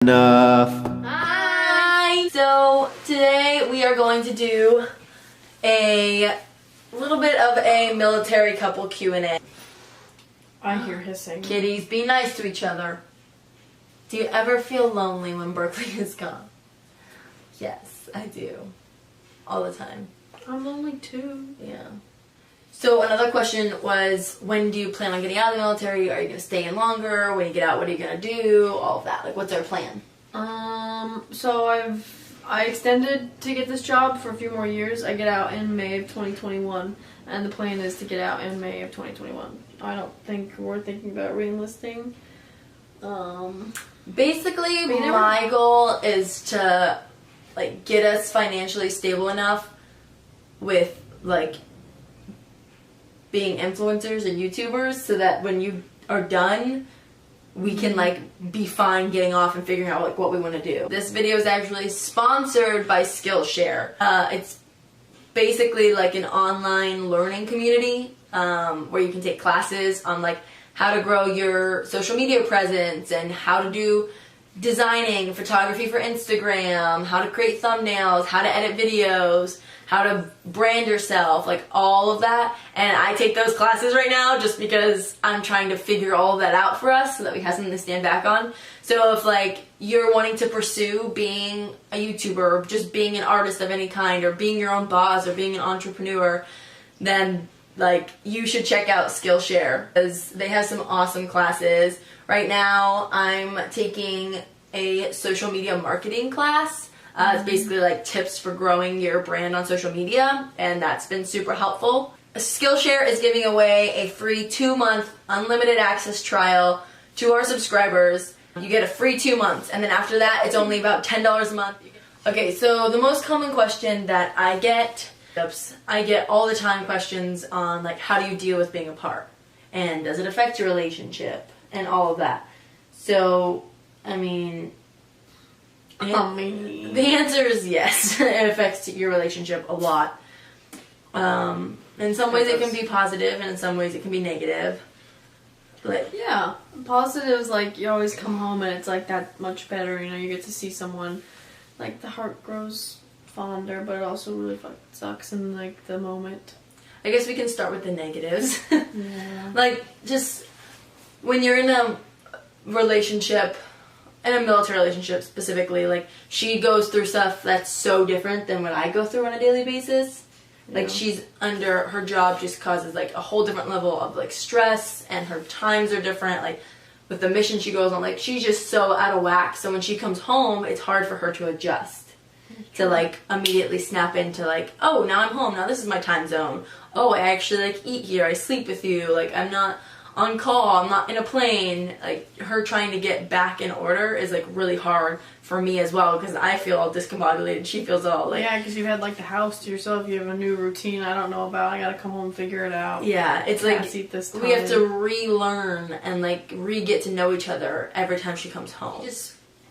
Hi! So today we are going to do a little bit of a military couple Q&A. I hear hissing. Kitties, be nice to each other. Do you ever feel lonely when Berkley is gone? Yes, I do. All the time. I'm lonely too. Yeah. So another question was, when do you plan on getting out of the military? Are you going to stay in longer? When you get out, what are you going to do? All of that. Like, what's our plan? So I extended to get this job for a few more years. I get out in May of 2021, and the plan is to get out in May of 2021. I don't think we're thinking about re-enlisting. Basically, my goal is to, like, get us financially stable enough with, like, being influencers and YouTubers so that when you are done, we can, like, be fine getting off and figuring out, like, what we want to do. This video is actually sponsored by Skillshare. It's basically like an online learning community where you can take classes on, like, how to grow your social media presence and how to do designing, photography for Instagram, how to create thumbnails, how to edit videos, how to brand yourself, like all of that. And I take those classes right now just because I'm trying to figure all of that out for us so that we have something to stand back on. So if, like, you're wanting to pursue being a YouTuber or just being an artist of any kind or being your own boss or being an entrepreneur, then, like, you should check out Skillshare because they have some awesome classes. Right now I'm taking a social media marketing class. It's basically like tips for growing your brand on social media, and that's been super helpful. Skillshare is giving away a free 2-month unlimited access trial to our subscribers. You get a free 2 months, and then after that it's only about $10 a month. Okay, so the most common question that I get all the time questions on, like, how do you deal with being apart? And does it affect your relationship? And all of that. So, I mean, the answer is yes. It affects your relationship a lot. In some ways it can be positive, and in some ways it can be negative. But yeah, positive is like you always come home and it's like that much better. You know, you get to see someone. Like, the heart grows fonder, but it also really fucking sucks in, like, the moment. I guess we can start with the negatives. Yeah. Like, just when you're in a relationship, in a military relationship specifically, like, she goes through stuff that's so different than what I go through on a daily basis. Like, she's under, her job just causes, like, a whole different level of, like, stress, and her times are different. Like, with the mission she goes on, like, she's just so out of whack. So when she comes home, it's hard for her to adjust. To, like, immediately snap into, like, oh, now I'm home, now this is my time zone. Oh, I actually, like, eat here, I sleep with you, like, I'm not on call, I'm not in a plane. Like, her trying to get back in order is, like, really hard for me as well, because I feel all discombobulated, she feels all, like... Yeah, because you've had, like, the house to yourself, you have a new routine I don't know about, I gotta come home and figure it out. Yeah, it's like, we have to relearn and, like, re-get to know each other every time she comes home.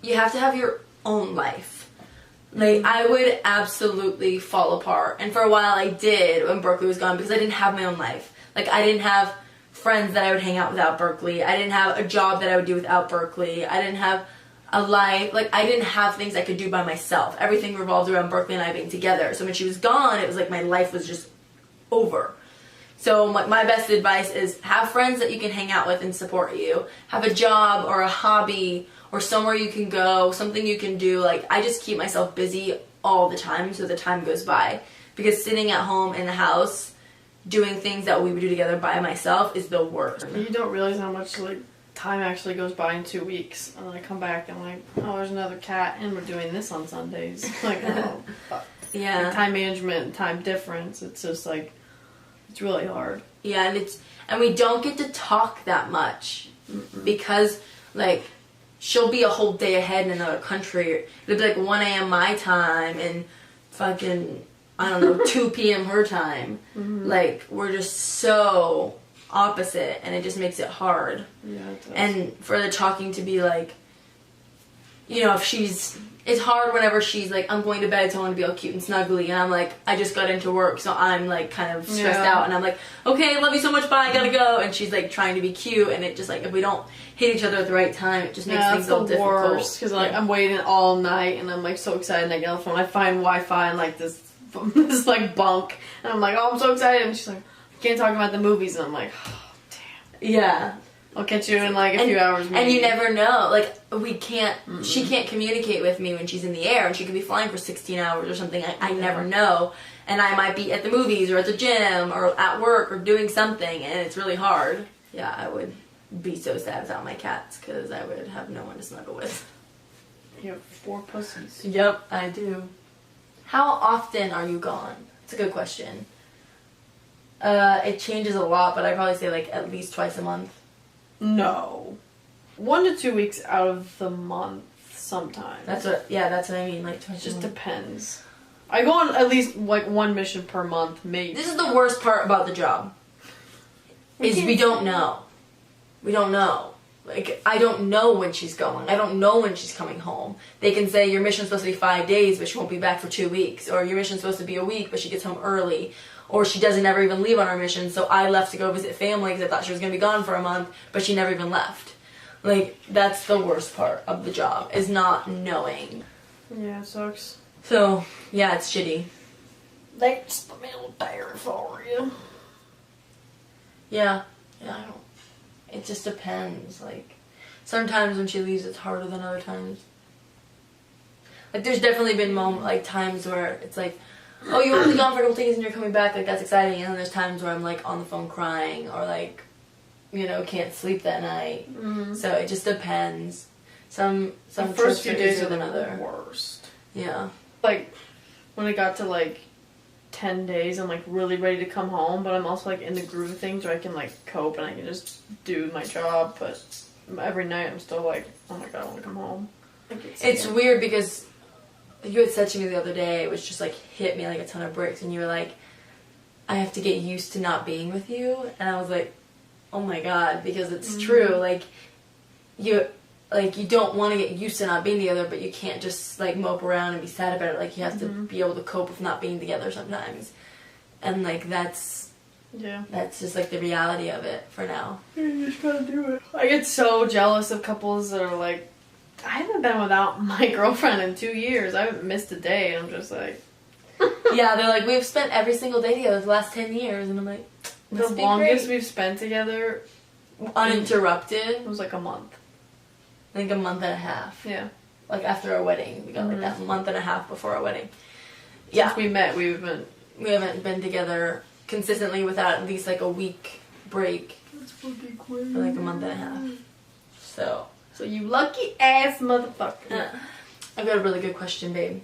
You have to have your own life. Like, I would absolutely fall apart, and for a while I did when Berkley was gone, because I didn't have my own life. Like, I didn't have friends that I would hang out without Berkley. I didn't have a job that I would do without Berkley. I didn't have a life. Like, I didn't have things I could do by myself. Everything revolved around Berkley and I being together. So when she was gone, it was like my life was just over. So my best advice is have friends that you can hang out with and support you. Have a job or a hobby or somewhere you can go, something you can do. Like, I just keep myself busy all the time so the time goes by. Because sitting at home in the house doing things that we would do together by myself is the worst. You don't realize how much, like, time actually goes by in 2 weeks. And then I come back and I'm like, oh, there's another cat, and we're doing this on Sundays. Like, oh, fuck. Yeah. Like, time management and time difference, it's just, like, it's really hard. Yeah, and we don't get to talk that much. Because, like, she'll be a whole day ahead in another country. It'll be like 1 a.m. my time and fucking, I don't know, 2 p.m. her time. Like, we're just so opposite, and it just makes it hard. Yeah, it does. And for the talking to be like, you know, if it's hard whenever she's like, I'm going to bed, so I want to be all cute and snuggly, and I'm like, I just got into work, so I'm like kind of stressed out, and I'm like, okay, love you so much, bye, I gotta go, and she's like trying to be cute, and it just like, if we don't hit each other at the right time, it just makes things all difficult. Because like I'm waiting all night, and I'm like so excited, and I get on the phone, I find Wi-Fi and like this like bunk, and I'm like, oh, I'm so excited, and she's like, I can't talk about the movies, and I'm like, oh, damn. Yeah. I'll catch you in like a few hours. Maybe. And you never know. Like, we can't, she can't communicate with me when she's in the air, and she could be flying for 16 hours or something. I never know. And I might be at the movies or at the gym or at work or doing something, and it's really hard. Yeah, I would be so sad without my cats, because I would have no one to snuggle with. You have 4 pussies. Yep, I do. How often are you gone? It's a good question. It changes a lot, but I'd probably say like at least twice a month. No. 1 to 2 weeks out of the month sometimes. That's what I mean, like twice It just a month. depends. I go on at least like 1 mission per month, maybe. This is the worst part about the job. We don't know. We don't know. Like, I don't know when she's going. I don't know when she's coming home. They can say your mission's supposed to be 5 days, but she won't be back for 2 weeks. Or your mission's supposed to be a week, but she gets home early. Or she doesn't ever even leave on her mission, so I left to go visit family because I thought she was going to be gone for a month, but she never even left. Like, that's the worst part of the job, is not knowing. Yeah, it sucks. So, yeah, it's shitty. That's the military for you. Yeah, I don't. It just depends. Like, sometimes when she leaves, it's harder than other times. Like, there's definitely been times where it's like, oh, you only gone for a couple days and you're coming back, like, that's exciting. And then there's times where I'm, like, on the phone crying or, like, you know, can't sleep that night. Mm-hmm. So it just depends. Some the first few days are than the other. worst. Yeah. Like, when it got to, like, 10 days, I'm, like, really ready to come home, but I'm also, like, in the groove of things where I can, like, cope and I can just do my job, but every night I'm still like, oh my god, I want to come home. Like, it's weird because you had said to me the other day, it was just like hit me like a ton of bricks, and you were like, I have to get used to not being with you, and I was like, oh my god, because it's true. Like you don't want to get used to not being together, but you can't just like mope around and be sad about it. Like, you have to be able to cope with not being together sometimes, and like that's just like the reality of it for now. You just gotta do it. I get so jealous of couples that are like, I haven't been without my girlfriend in 2 years. I haven't missed a day. And I'm just like... Yeah, they're like, we've spent every single day together the last 10 years. And I'm like, the longest we've spent together... Uninterrupted? was like a month. I think a month and a half. Yeah. Like after our wedding. We got like that month and a half before our wedding. Since we met, we haven't been together consistently without at least like a week break. That's fucking crazy. For like a month and a half. So you lucky ass motherfucker. I've got a really good question, babe.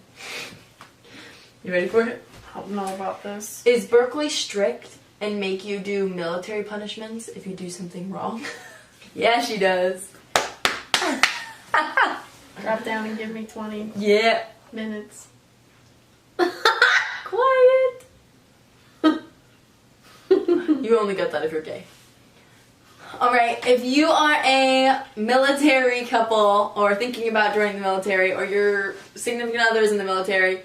You ready for it? I don't know about this. Is Berkley strict and make you do military punishments if you do something wrong? Yeah, she does. Drop down and give me 20 minutes. Quiet. You only got that if you're gay. Alright, if you are a military couple or thinking about joining the military, or your significant other is in the military,